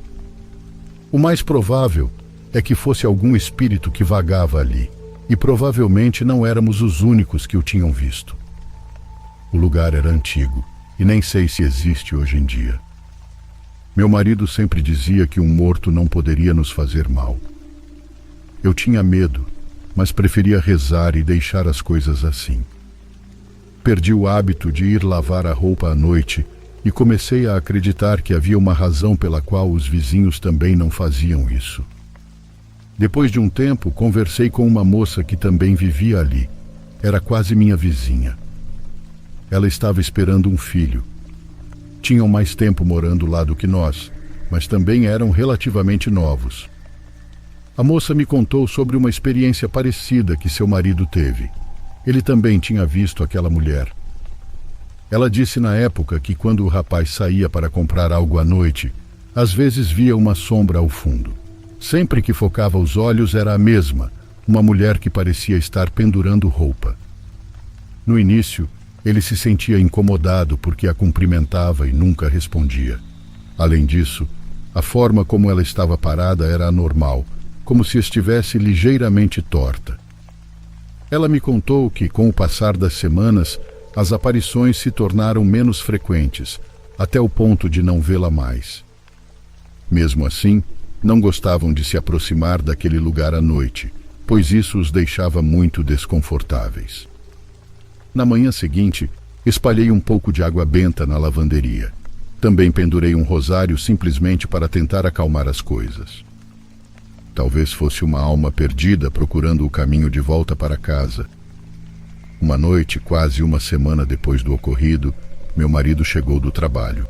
[SPEAKER 1] O mais provável é que fosse algum espírito que vagava ali, e provavelmente não éramos os únicos que o tinham visto. O lugar era antigo, e nem sei se existe hoje em dia. Meu marido sempre dizia que um morto não poderia nos fazer mal. Eu tinha medo, mas preferia rezar e deixar as coisas assim. Perdi o hábito de ir lavar a roupa à noite e comecei a acreditar que havia uma razão pela qual os vizinhos também não faziam isso. Depois de um tempo, conversei com uma moça que também vivia ali. Era quase minha vizinha. Ela estava esperando um filho. Tinham mais tempo morando lá do que nós, mas também eram relativamente novos. A moça me contou sobre uma experiência parecida que seu marido teve. Ele também tinha visto aquela mulher. Ela disse na época que quando o rapaz saía para comprar algo à noite, às vezes via uma sombra ao fundo. Sempre que focava os olhos era a mesma, uma mulher que parecia estar pendurando roupa. No início, ele se sentia incomodado porque a cumprimentava e nunca respondia. Além disso, a forma como ela estava parada era anormal, como se estivesse ligeiramente torta. Ela me contou que, com o passar das semanas, as aparições se tornaram menos frequentes, até o ponto de não vê-la mais. Mesmo assim, não gostavam de se aproximar daquele lugar à noite, pois isso os deixava muito desconfortáveis. Na manhã seguinte, espalhei um pouco de água benta na lavanderia. Também pendurei um rosário simplesmente para tentar acalmar as coisas. Talvez fosse uma alma perdida procurando o caminho de volta para casa. Uma noite, quase uma semana depois do ocorrido, meu marido chegou do trabalho.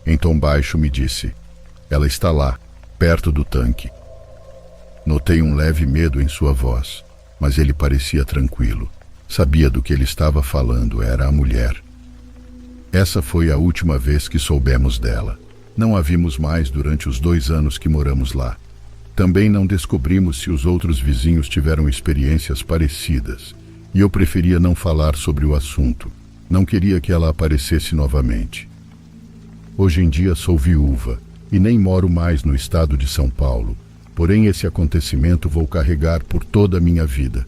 [SPEAKER 1] Em tom baixo me disse: "Ela está lá, perto do tanque." Notei um leve medo em sua voz, mas ele parecia tranquilo. Sabia do que ele estava falando, era a mulher. Essa foi a última vez que soubemos dela. Não a vimos mais durante os 2 anos que moramos lá. Também não descobrimos se os outros vizinhos tiveram experiências parecidas, e eu preferia não falar sobre o assunto. Não queria que ela aparecesse novamente. Hoje em dia sou viúva e nem moro mais no estado de São Paulo, porém esse acontecimento vou carregar por toda a minha vida.